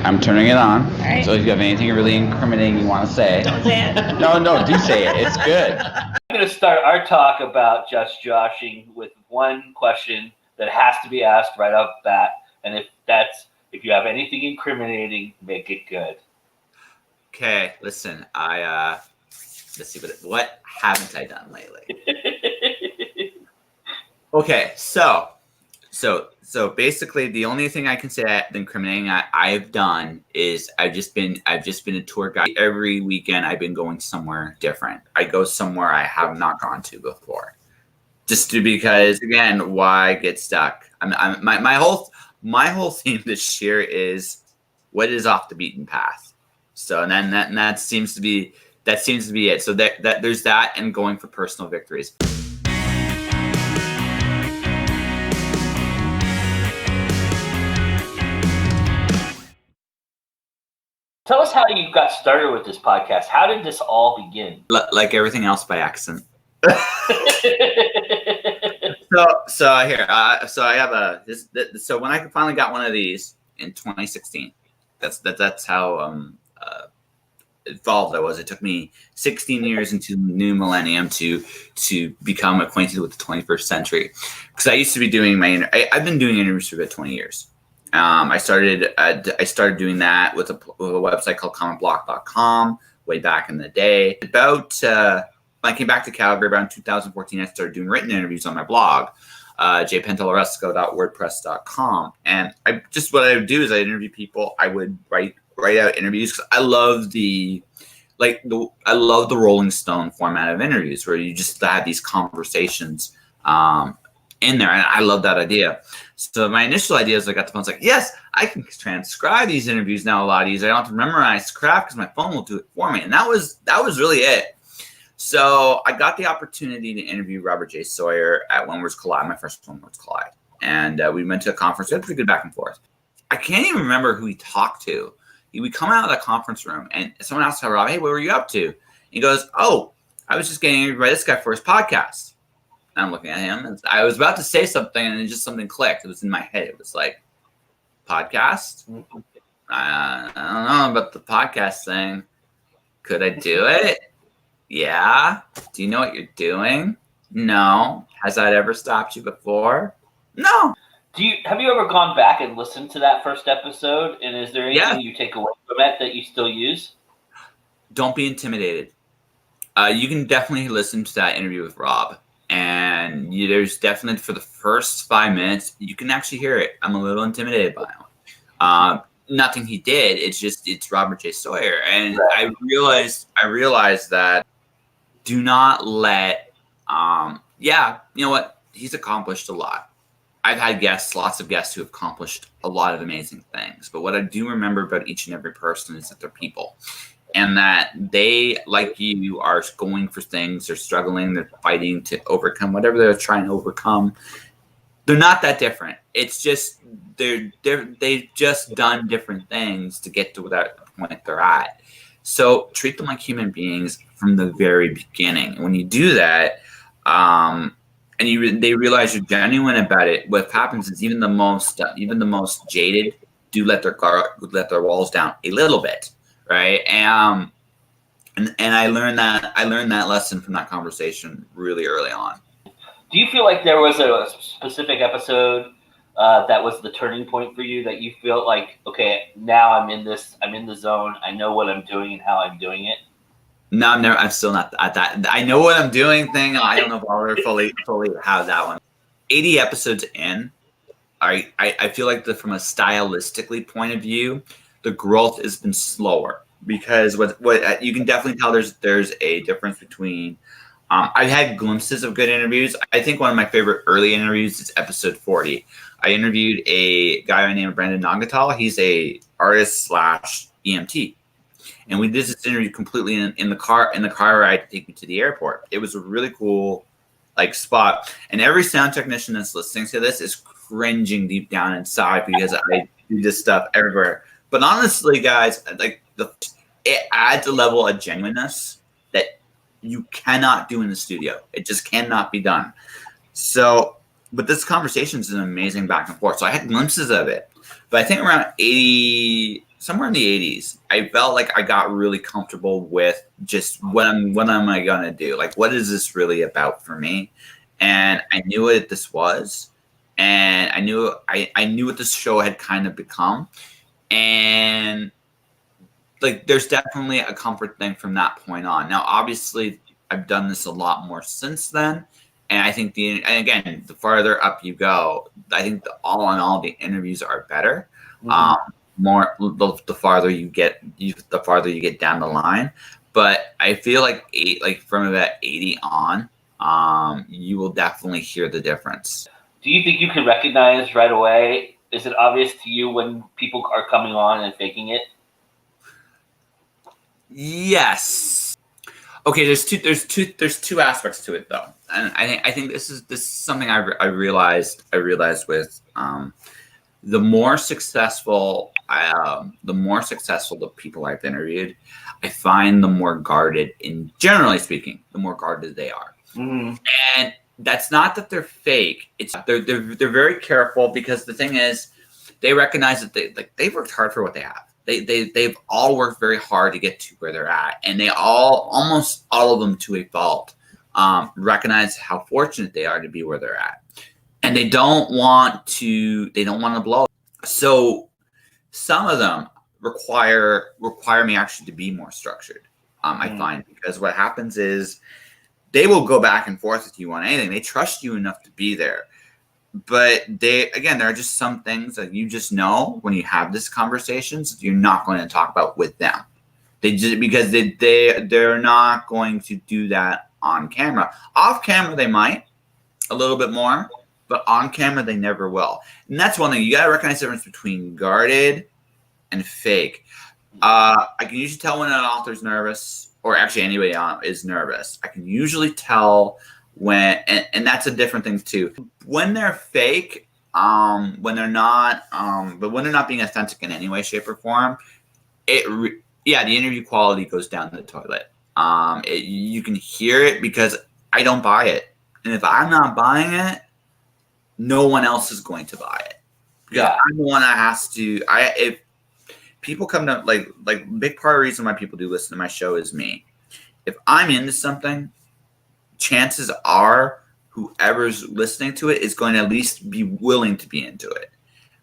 I'm turning it on. All right. So if you have anything really incriminating you want to say. Don't say it. No, do say it. It's good. I'm going to start our talk about just joshing with one question that has to be asked right off the bat. And if you have anything incriminating, make it good. Okay, listen, let's see, what haven't I done lately? Okay, so basically the only thing I can say that incriminating I've done is I've just been a tour guide. Every weekend I've been going somewhere different. I go somewhere I have not gone to before. Because again, why get stuck? My whole theme this year is what is off the beaten path. So and then that seems to be it. So that there's that, and going for personal victories. Tell us how you got started with this podcast. How did this all begin? Like everything else, by accident. So I have so when I finally got one of these in 2016, that's how involved I was. It took me 16 years into the new millennium to become acquainted with the 21st century, because I used to be doing I've been doing interviews for about 20 years. I started doing that with a website called commentblock.com way back in the day. About when I came back to Calgary around 2014, I started doing written interviews on my blog, jpentalleresco.wordpress.com. And what I would do is I interview people. I would write out interviews because I love the Rolling Stone format of interviews, where you just have these conversations in there, and I love that idea. So my initial idea is I got the phone, it's like, yes, I can transcribe these interviews now a lot easier. I don't have to memorize crap because my phone will do it for me. And that was really it. So I got the opportunity to interview Robert J. Sawyer at One Words Collide, my first One Words Collide. And we went to a conference. We had pretty good back and forth. I can't even remember who he talked to. We come out of the conference room, and someone asked Rob, hey, what were you up to? He goes, oh, I was just getting interviewed by this guy for his podcast. And I'm looking at him, and I was about to say something, and then just something clicked. It was in my head. It was like, podcast? I don't know about the podcast thing. Could I do it? Yeah. Do you know what you're doing? No. Has that ever stopped you before? No. Have you ever gone back and listened to that first episode? And is there anything you take away from it that you still use? Don't be intimidated. You can definitely listen to that interview with Rob. And there's definitely, for the first 5 minutes, you can actually hear it. I'm a little intimidated by him. Nothing he did. It's Robert J. Sawyer. And right. I realized that do not let, you know what? He's accomplished a lot. I've had lots of guests who have accomplished a lot of amazing things. But what I do remember about each and every person is that they're people. And that they, like you, are going for things. They're struggling. They're fighting to overcome whatever they're trying to overcome. They're not that different. It's just they've just done different things to get to that point they're at. So treat them like human beings from the very beginning. And when you do that, and they realize you're genuine about it, what happens is even the most jaded do let their walls down a little bit. Right. And I learned that lesson from that conversation really early on. Do you feel like there was a specific episode that was the turning point for you, that you feel like, okay, now I'm in the zone. I know what I'm doing and how I'm doing it? No, I'm still not at that. I know what I'm doing thing. I don't know if I'll ever fully have that one. 80 episodes in, I feel like from a stylistically point of view, the growth has been slower, because what you can definitely tell there's a difference between. I've had glimpses of good interviews. I think one of my favorite early interviews is episode 40. I interviewed a guy by the name of Brandon Nagatal. He's a artist / EMT, and we did this interview completely in the car ride to take me to the airport. It was a really cool spot, and every sound technician that's listening to this is cringing deep down inside, because I do this stuff everywhere. But honestly, guys, it adds a level of genuineness that you cannot do in the studio. It just cannot be done. So, but this conversation is an amazing back and forth. So I had glimpses of it. But I think around 80 somewhere in the 80s. I felt like I got really comfortable with just what am I gonna do? Like, what is this really about for me? And I knew what this was, and I knew what this show had kind of become, and like there's definitely a comfort thing from that point on. Now, obviously, I've done this a lot more since then, and I think and again, the farther up you go, I think all in all, the interviews are better. More the farther you get, the farther you get down the line. But I feel like from about 80 on, you will definitely hear the difference. Do you think you can recognize right away? Is it obvious to you when people are coming on and faking it? Yes. Okay. There's two aspects to it though, and I think this is something I realized with the more successful the people I've interviewed, I find the more guarded, generally speaking, the more guarded they are. Mm-hmm. And that's not that they're fake. It's they're very careful, because the thing is, they recognize that they've worked hard for what they have. They've all worked very hard to get to where they're at, and they almost all of them to a fault, recognize how fortunate they are to be where they're at. And they don't want to blow. So some of them require me actually to be more structured. I find, because what happens is they will go back and forth with you on anything. They trust you enough to be there. But there are just some things that you just know when you have these conversations, you're not going to talk about with them. Because they're not going to do that on camera. Off camera, they might a little bit more. But on camera, they never will. And that's one thing. You got to recognize the difference between guarded and fake. I can usually tell when an author's nervous, or actually anybody is nervous. I can usually tell when, and that's a different thing too. When they're fake, when they're not, but when they're not being authentic in any way, shape, or form, the interview quality goes down the toilet. You can hear it, because I don't buy it. And if I'm not buying it, no one else is going to buy it. Yeah, I'm the one that has to. If people come to like big part of the reason why people do listen to my show is me. If I'm into something, chances are whoever's listening to it is going to at least be willing to be into it.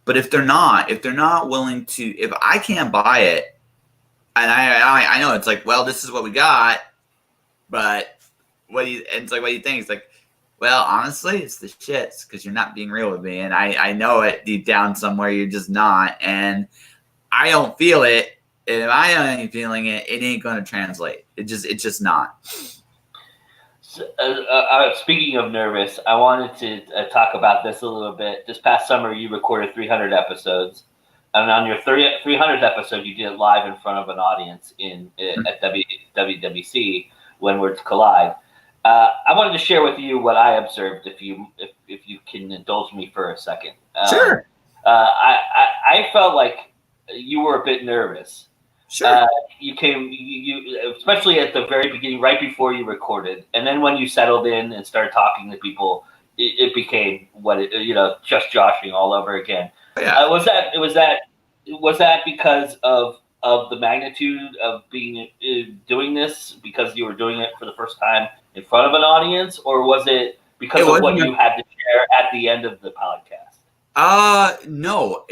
But if they're not willing to, if I can't buy it, and I know it's like, well, this is what we got, but what do you think? It's like, well, honestly, it's the shits, because you're not being real with me, and I know it deep down somewhere. You're just not, and I don't feel it. And if I ain't feeling it, it ain't going to translate. It's just not. So, speaking of nervous, I wanted to talk about this a little bit. This past summer, you recorded 300 episodes, and on your 300th episode, you did it live in front of an audience at WWC, When Words Collide. I wanted to share with you what I observed, if you can indulge me for a second. Sure. I felt like you were a bit nervous. Sure. You especially at the very beginning, right before you recorded, and then when you settled in and started talking to people, it became just joshing all over again. Yeah. Was that because of the magnitude of doing this, because you were doing it for the first time in front of an audience, or was it because of what you had to share at the end of the podcast? No.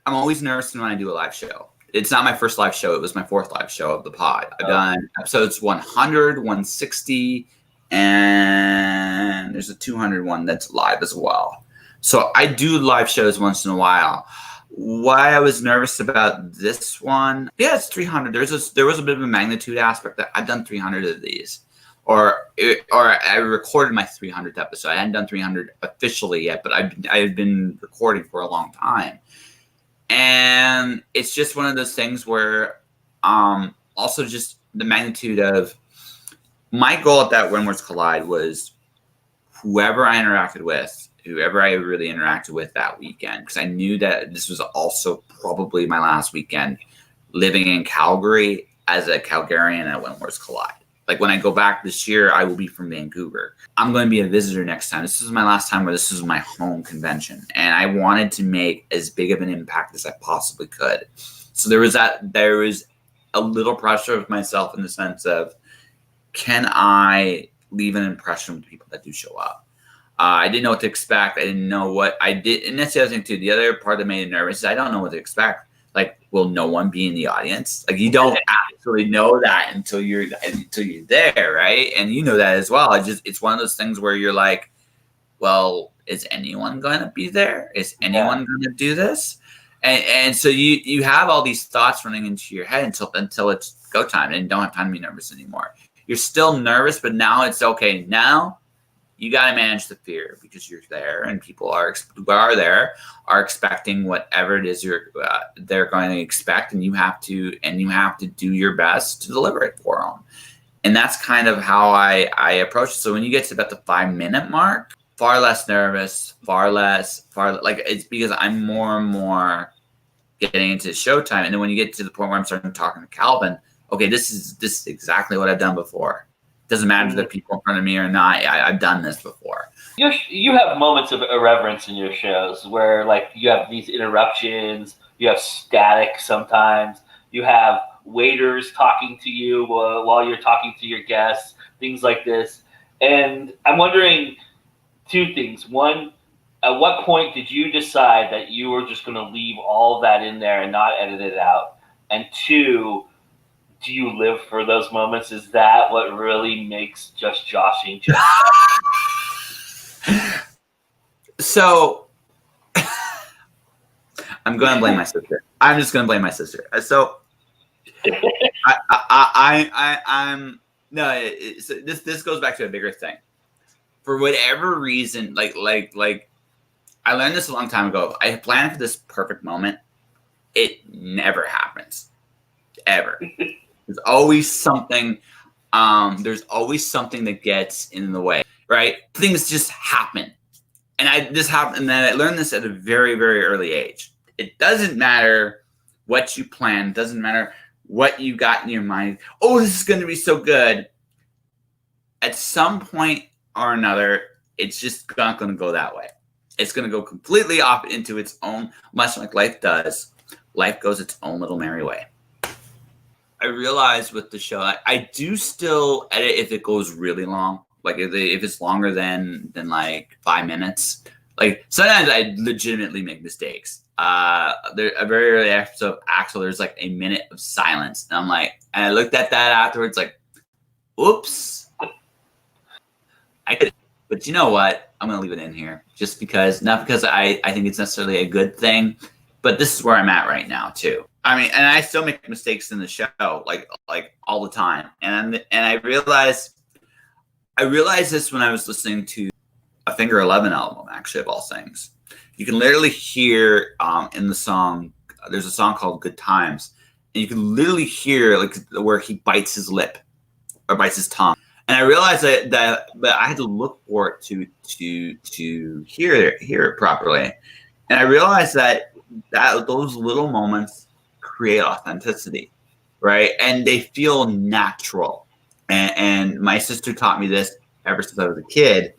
I'm always nervous when I do a live show. It's not my first live show. It was my fourth live show of the pod. I've done episodes 100, 160, and there's a 200 one that's live as well. So I do live shows once in a while. Why I was nervous about this one, it's 300. There was a bit of a magnitude aspect that I've done 300 of these, or I recorded my 300th episode. I hadn't done 300 officially yet, but I've been recording for a long time, and it's just one of those things where, also just the magnitude of my goal at that When Words Collide was whoever I interacted with. Whoever I really interacted with that weekend, because I knew that this was also probably my last weekend living in Calgary as a Calgarian at When Words Collide. Like when I go back this year, I will be from Vancouver. I'm going to be a visitor next time. This is my last time where this is my home convention. And I wanted to make as big of an impact as I possibly could. So there was a little pressure of myself in the sense of, can I leave an impression with people that do show up? I didn't know what to expect. I didn't know what I did. And that's the other thing too. The other part that made me nervous is I don't know what to expect. Like, will no one be in the audience? Like, you don't actually know that until you're there, right? And you know that as well. It's one of those things where you're like, well, is anyone going to be there? Is anyone going to do this? And so you have all these thoughts running into your head until it's go time, and you don't have time to be nervous anymore. You're still nervous, but now it's okay. Now you got to manage the fear because you're there, and people who are there are expecting whatever it is they're going to expect, and you have to do your best to deliver it for them. And that's kind of how I approach it. So when you get to about the 5-minute mark, far less nervous, far like, it's because I'm more and more getting into showtime. And then when you get to the point where I'm starting talking to Calvin, okay, this is exactly what I've done before. Doesn't matter if there are people in front of me or not. I've done this before. You have moments of irreverence in your shows where, like, you have these interruptions, you have static sometimes, you have waiters talking to you while you're talking to your guests, things like this. And I'm wondering two things. One, at what point did you decide that you were just going to leave all of that in there and not edit it out? And two, do you live for those moments? Is that what really makes just joshing Josh? So I'm going to blame my sister. I'm just going to blame my sister. So I'm no. This goes back to a bigger thing. For whatever reason, like I learned this a long time ago. I planned for this perfect moment. It never happens, ever. There's always something. There's always something that gets in the way, right? Things just happen, and and then I learned this at a very, very early age. It doesn't matter what you plan. It doesn't matter what you got in your mind. Oh, this is going to be so good. At some point or another, it's just not going to go that way. It's going to go completely off into its own, much like life does. Life goes its own little merry way. I realized with the show, I do still edit if it goes really long. Like if it's longer than like 5 minutes. Like sometimes I legitimately make mistakes. There a very early episode of Axel, there's like a minute of silence, and I looked at that afterwards, like, oops. I could, but you know what? I'm gonna leave it in here, just because, not because I think it's necessarily a good thing, but this is where I'm at right now too. I mean, and I still make mistakes in the show, like all the time. And I realized this when I was listening to a Finger 11 album, actually, of all things. You can literally hear in the song, there's a song called Good Times, and you can literally hear like where he bites his lip or bites his tongue. And I realized that I had to look for it to hear it properly. And I realized that those little moments create authenticity, right? And they feel natural. And my sister taught me this ever since I was a kid,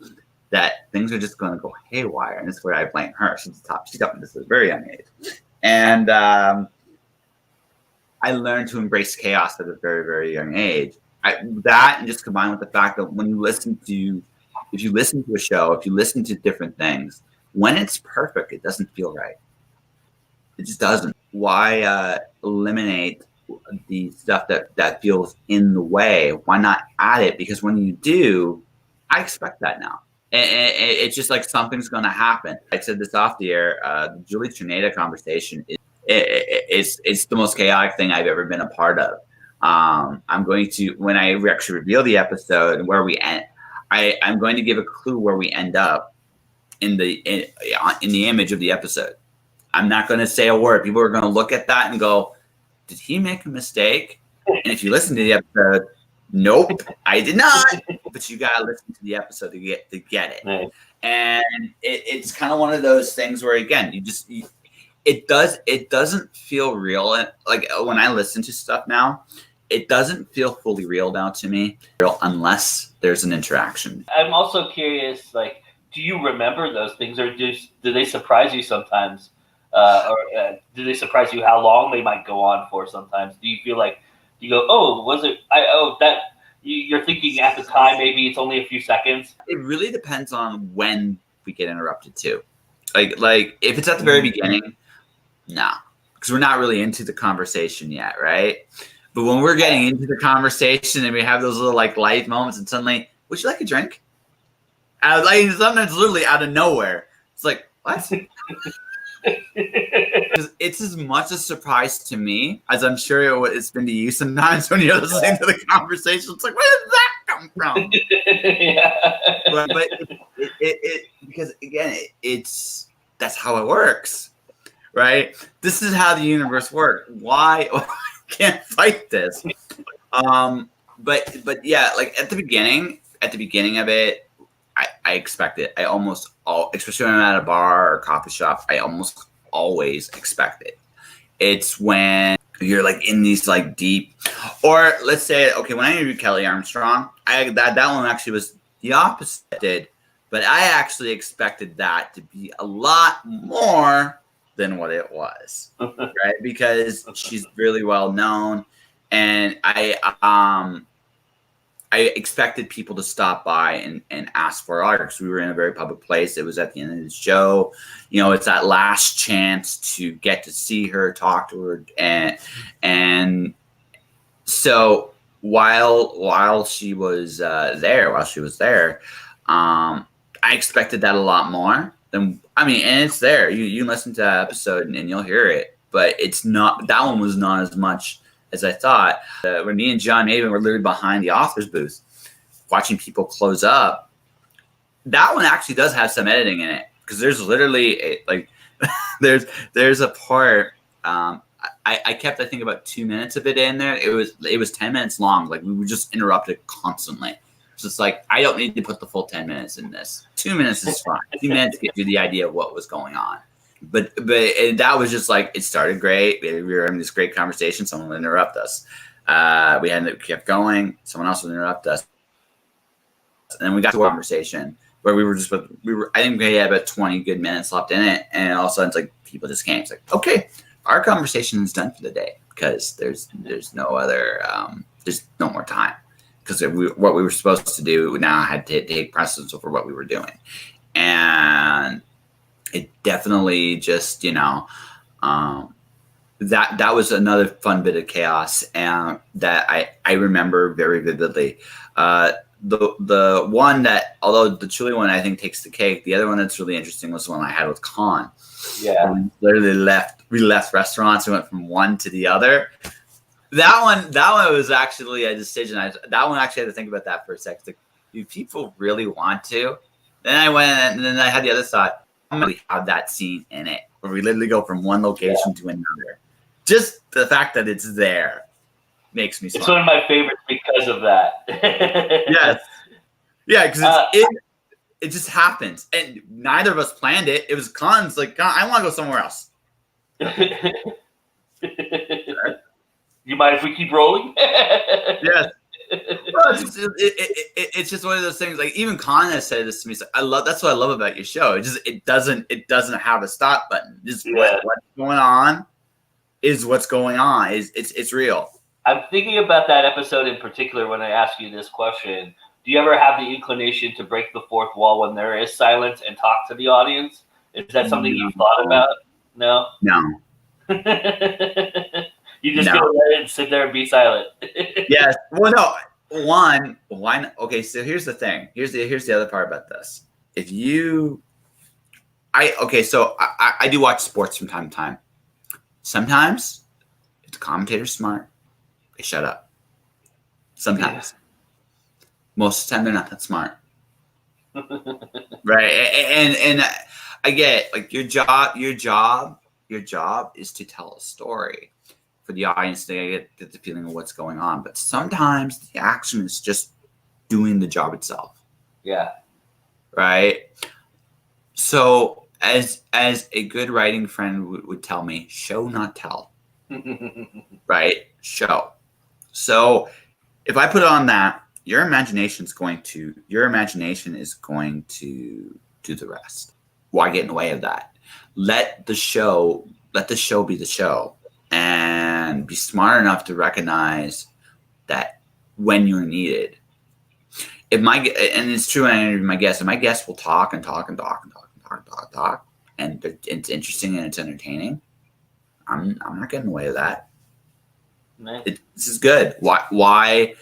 that things are just going to go haywire. And that's where I blame her. She taught me this at a very young age. And I learned to embrace chaos at a very, very young age. That, and just combined with the fact that if you listen to a show, if you listen to different things, when it's perfect, it doesn't feel right. It just doesn't. Why eliminate the stuff that feels in the way? Why not add it? Because when you do, I expect that now. And it's just like something's going to happen. I said this off the air. The Julie Trinata conversation it's the most chaotic thing I've ever been a part of. I'm going to, when I actually reveal the episode and where we end, I'm going to give a clue where we end up in the image of the episode. I'm not going to say a word. People are going to look at that and go, "Did he make a mistake?" And if you listen to the episode, nope, I did not. But you got to listen to the episode to get it. Right. And it's kind of one of those things where, again, it doesn't feel real. And like when I listen to stuff now, it doesn't feel fully real now to me, unless there's an interaction. I'm also curious, like, do you remember those things, or do they surprise you sometimes? Or do they surprise you how long they might go on for sometimes? Do you feel like, you go, oh, was it, you're thinking at the time, maybe it's only a few seconds? It really depends on when we get interrupted too. Like if it's at the very beginning, no, because we're not really into the conversation yet, right? But when we're getting into the conversation and we have those little like light moments, and suddenly, would you like a drink? Like sometimes literally out of nowhere, it's like, what? It's as much a surprise to me as I'm sure it's been to you sometimes when you're listening to the conversation. It's like, where did that come from? Yeah. But it because again, that's how it works, right? This is how the universe works. Why I can't fight this? But yeah, like at the beginning of it, I expect it. I almost especially when I'm at a bar or coffee shop, I almost always expect it. It's when you're like in these like deep, or let's say, okay, when I interviewed Kelly Armstrong, that one actually was the opposite, but I actually expected that to be a lot more than what it was, right? Because she's really well known, and I expected people to stop by and ask for autographs. We were in a very public place. It was at the end of the show. You know, it's that last chance to get to see her, talk to her. And so while she was there, I expected that a lot more than, and it's there. You listen to that episode and you'll hear it, but it's not, that one was not as much as I thought. When me and John Maven were literally behind the author's booth watching people close up, that one actually does have some editing in it, because there's literally there's a part, I kept, I think, about 2 minutes of it in there. It was 10 minutes long. Like, we were just interrupted constantly. It's just like, I don't need to put the full 10 minutes in this. 2 minutes is fine. 2 minutes gives you the idea of what was going on. But that was just like, it started great. We were having this great conversation. Someone would interrupt us. We kept going. Someone else would interrupt us. And then we got to a conversation where I think we had about 20 good minutes left in it. And all of a sudden, it's like, people just came. It's like, okay, our conversation is done for the day, because there's no other, there's no more time. Because what we were supposed to do now had to take precedence over what we were doing. And it definitely just, that was another fun bit of chaos, and that I remember very vividly. The one that, although the Chile one I think takes the cake, the other one that's really interesting was the one I had with Khan. Yeah. We literally left restaurants and went from one to the other. That one was actually a decision. That one actually had to think about that for a second. Like, do people really want to? Then I went, and then I had the other thought. I'm going to have that scene in it, where we literally go from one location to another. Just the fact that it's there makes me smile. It's one of my favorites because of that. Yes. Yeah, because it just happens. And neither of us planned it. It was Khan's like, Khan, I want to go somewhere else. You mind if we keep rolling? Yes. Well, it's just one of those things. Like, even Khan has said this to me. So that's what I love about your show. It doesn't have a stop button. Just what's going on is what's going on. It's real. I'm thinking about that episode in particular when I ask you this question. Do you ever have the inclination to break the fourth wall when there is silence and talk to the audience? Is that something you've thought about? No? No. You just go let it sit there and be silent. Yes. Well, no. Why not? Okay, so here's the thing. Here's the other part about this. I do watch sports from time to time. Sometimes, if the commentator's smart, they shut up. Sometimes. Most of the time, they're not that smart. Right? And I get it. Like, your job is to tell a story for the audience to get the feeling of what's going on. But sometimes the action is just doing the job itself. Yeah. Right? So as a good writing friend would tell me, show, not tell. Right? Show. So if I put it on that, your imagination is going to do the rest. Why get in the way of that? Let the show be the show, and be smart enough to recognize that when you're needed. And it's true when I interview my guests, and my guests will talk and talk and talk and talk and talk and talk and talk, and it's interesting and it's entertaining. I'm not getting in the way of that. Nice. This is good. Why?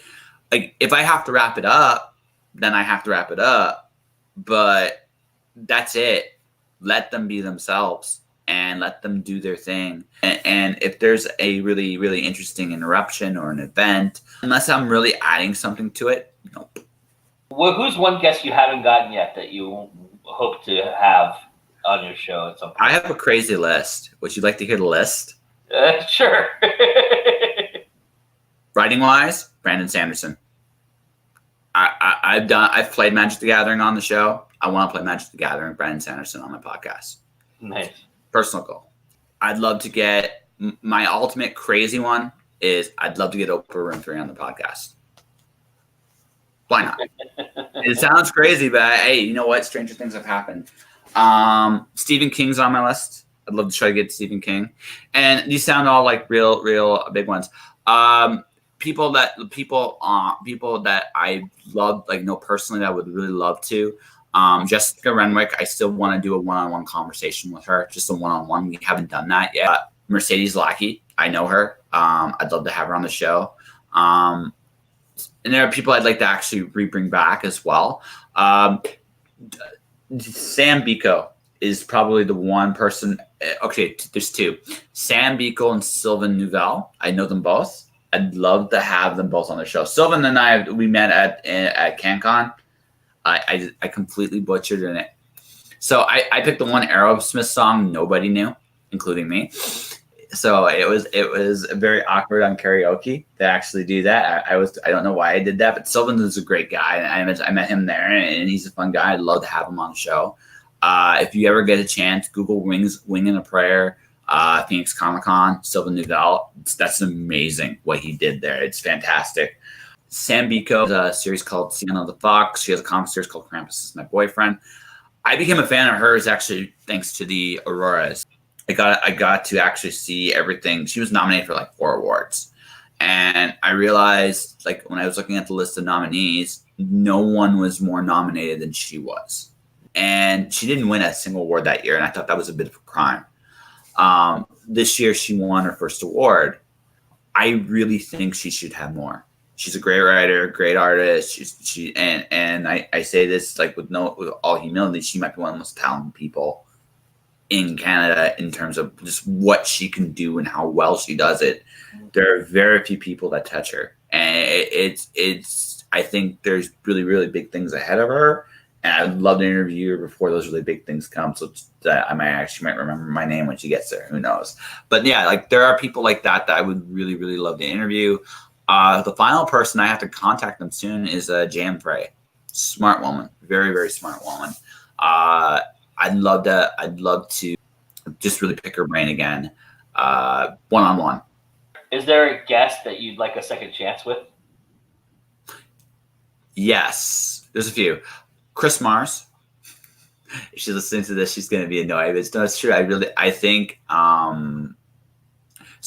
Like, if I have to wrap it up, then I have to wrap it up. But that's it. Let them be themselves and let them do their thing. And if there's a really, really interesting interruption or an event, unless I'm really adding something to it, nope. Well, who's one guest you haven't gotten yet that you hope to have on your show at some point? I have a crazy list. Would you like to hear the list? Sure. Writing wise, Brandon Sanderson. I've played Magic the Gathering on the show. I want to play Magic the Gathering, Brandon Sanderson, on my podcast. Nice. Personal goal. I'd love to get my ultimate crazy one is I'd love to get Oprah Winfrey on the podcast. Why not? It sounds crazy, but hey, you know what? Stranger things have happened. Stephen King's on my list. I'd love to try to get Stephen King. And these sound all like real big ones. People that I love, like, know personally, that I would really love to. Jessica Renwick, I still want to do a one-on-one conversation with her, just a one-on-one. We haven't done that yet. Mercedes Lackey, I know her. I'd love to have her on the show. And there are people I'd like to actually bring back as well. Sam Biko is probably the one person. Okay, there's two. Sam Biko and Sylvan Nouvel. I know them both. I'd love to have them both on the show. Sylvan and I, we met at CanCon. I completely butchered it. So I picked the one Aerosmith song nobody knew, including me. So it was very awkward on karaoke to actually do that. I don't know why I did that, but Sylvan is a great guy, and I met him there, and he's a fun guy. I'd love to have him on the show. If you ever get a chance, Google Wing and a Prayer, Phoenix Comic-Con, Sylvan Nouvel. That's amazing what he did there. It's fantastic. Sam Biko has a series called Sienna the Fox. She has a comic series called Krampus is My Boyfriend. I became a fan of hers actually thanks to the Auroras. I got to actually see everything. She was nominated for like 4 awards. And I realized, like, when I was looking at the list of nominees, no one was more nominated than she was. And she didn't win a single award that year, and I thought that was a bit of a crime. This year, she won her first award. I really think she should have more. She's a great writer, great artist. And I say this like with all humility, she might be one of the most talented people in Canada in terms of just what she can do and how well she does it. There are very few people that touch her, and it's. I think there's really, really big things ahead of her, and I'd love to interview her before those really big things come, so that I might remember my name when she gets there. Who knows? But yeah, like, there are people like that I would really, really love to interview. The final person I have to contact them soon is Jan Frey. Smart woman, very, very smart woman. I'd love to just really pick her brain again, one-on-one. Is there a guest that you'd like a second chance with? Yes, there's a few. Chris Mars. If she's listening to this, she's going to be annoyed. But it's true. I think. So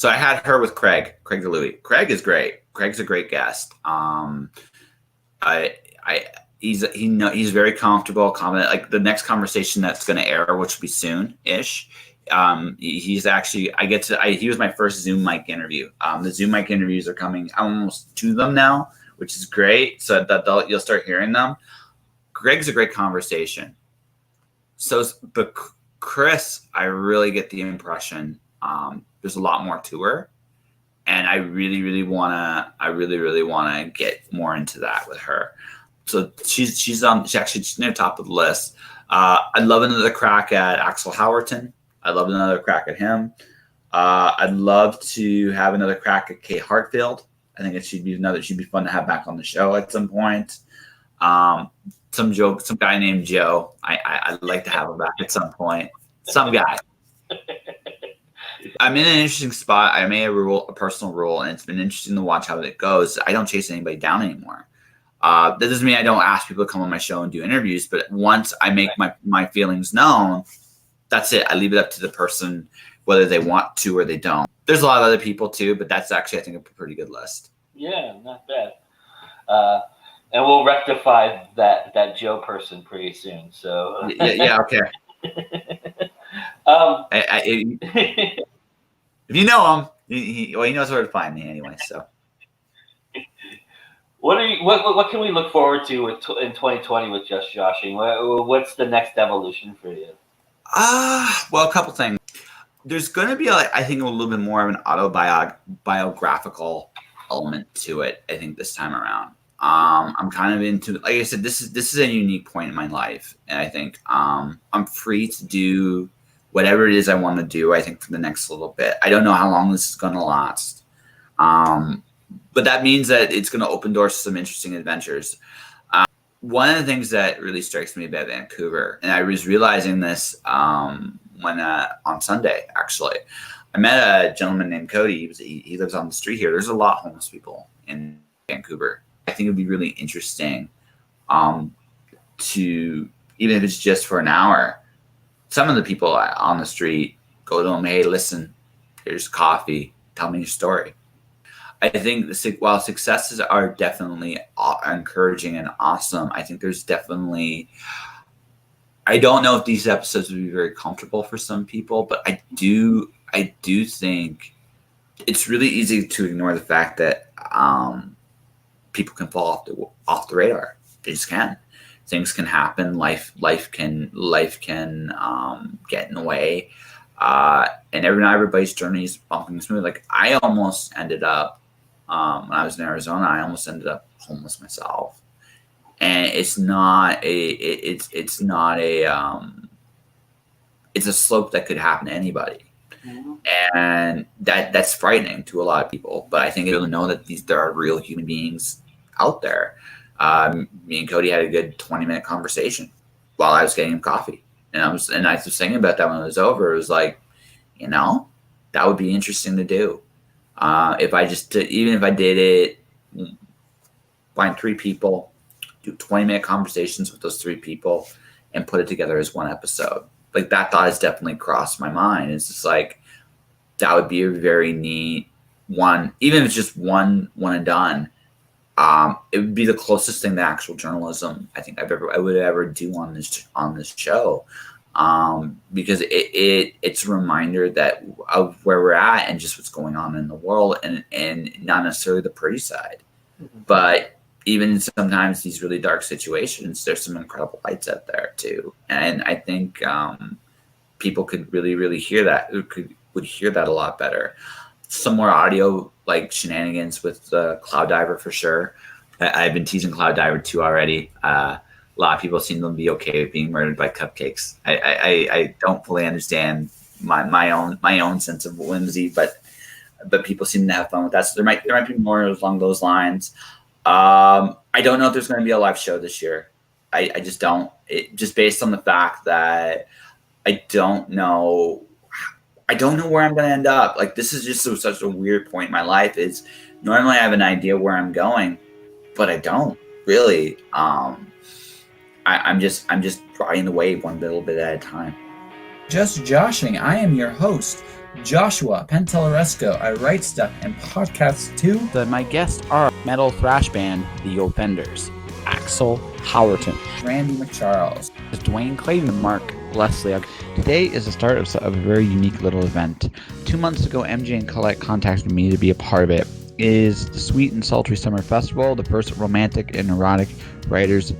I had her with Craig DeLuey. Craig is great. Craig's a great guest. He's very comfortable, confident. Like, the next conversation that's going to air, which will be soon-ish. He's actually, he was my first Zoom mic interview. The Zoom mic interviews are coming almost to them now, which is great. So that you'll start hearing them. Greg's a great conversation. But Chris, I really get the impression there's a lot more to her, and I really, really wanna get more into that with her. So she's near the top of the list. I'd love another crack at Axel Howerton. I'd love another crack at him. I'd love to have another crack at Kate Hartfield. I think she'd be fun to have back on the show at some point. Some guy named Joe. I'd like to have him back at some point. Some guy. I'm in an interesting spot. I made a personal rule, and it's been interesting to watch how it goes. I don't chase anybody down anymore. That doesn't mean I don't ask people to come on my show and do interviews, but once I make my feelings known, that's it. I leave it up to the person whether they want to or they don't. There's a lot of other people too, but that's actually, I think, a pretty good list. Yeah, not bad. And we'll rectify that Joe person pretty soon. So yeah, okay. If you know him, he knows where to find me anyway. So, what can we look forward to in 2020 with Just Joshing? What's the next evolution for you? Well, a couple things. There's going to be, I think, a little bit more of an autobiographical element to it. I think this time around, I'm kind of into, like I said, this is a unique point in my life, and I think I'm free to do whatever it is I want to do. I think for the next little bit. I don't know how long this is going to last, but that means that it's going to open doors to some interesting adventures. One of the things that really strikes me about Vancouver, and I was realizing this when on Sunday, actually, I met a gentleman named Cody. He lives on the street here. There's a lot of homeless people in Vancouver. I think it'd be really interesting to, even if it's just for an hour, some of the people on the street, go to them, hey, listen, here's coffee, tell me your story. I think while successes are definitely encouraging and awesome, I think there's definitely, I don't know if these episodes would be very comfortable for some people, but I do think it's really easy to ignore the fact that people can fall off the radar. They just can. Things can happen. Life can get in the way, and everybody's journey is bumping smooth. Like I almost ended up when I was in Arizona. I almost ended up homeless myself, and it's a slope that could happen to anybody. And that's frightening to a lot of people. But I think it'll know that there are real human beings out there. Me and Cody had a good 20-minute conversation while I was getting him coffee, and I was thinking about that when it was over. It was like, that would be interesting to do. Even if I did it, find 3 people, do 20-minute conversations with those 3 people, and put it together as one episode. Like that thought has definitely crossed my mind. It's just like that would be a very neat one, even if it's just one and done. It would be the closest thing to actual journalism I think I would ever do on this show, because it's a reminder that of where we're at and just what's going on in the world, and not necessarily the pretty side, but even sometimes these really dark situations, there's some incredible lights out there too. And I think people could really hear that, would hear that a lot better. Some more audio, like shenanigans with Cloud Diver for sure. I've been teasing Cloud Diver 2 already. A lot of people seem to be okay with being murdered by cupcakes. I don't fully understand my own sense of whimsy, but people seem to have fun with that. So there might be more along those lines. I don't know if there's going to be a live show this year. I just don't. Just based on the fact that I don't know where I'm going to end up. Like this is just such a weird point in my life. Is normally I have an idea where I'm going, but I don't really. I'm just riding the wave one little bit at a time. Just Joshing. I am your host, Joshua Pentalleresco. I write stuff and podcasts too. My guests are metal thrash band The Offenders, Axel Howerton, Randy McCharles, Dwayne Clayton, and Mark Leslie. Today is the start of a very unique little event. 2 months ago, MJ and Colette contacted me to be a part of it. It is the Sweet and Sultry Summer Festival, the first romantic and erotic writers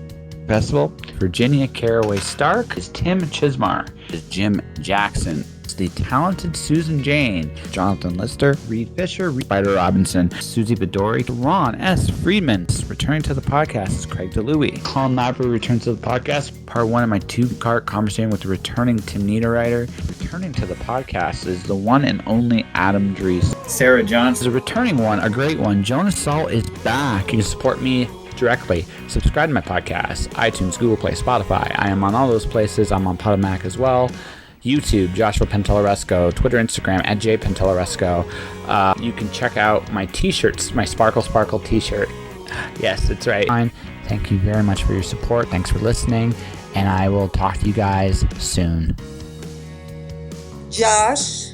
festival. Virginia Caraway Stark is Tim Chismar, is Jim Jackson, the talented Susan Jane, Jonathan Lister, Reed Fisher, Spider Robinson, Susie Bedori, Ron S. Friedman. Returning to the podcast is Craig DeLuey. Colin Lavery returns to the podcast. Part 1 of my 2-part conversation with the returning Tim Niederreiter. Returning to the podcast is the one and only Adam Dries. Sarah Johnson, is a returning one, a great one. Jonas Saul is back. You can support me directly. Subscribe to my podcast, iTunes, Google Play, Spotify. I am on all those places. I'm on Podomac as well. YouTube, Joshua Pentalleresco, Twitter, Instagram, at jpentalleresco. You can check out my t-shirts, my Sparkle Sparkle t-shirt. Yes, that's right. Thank you very much for your support. Thanks for listening, and I will talk to you guys soon. Josh.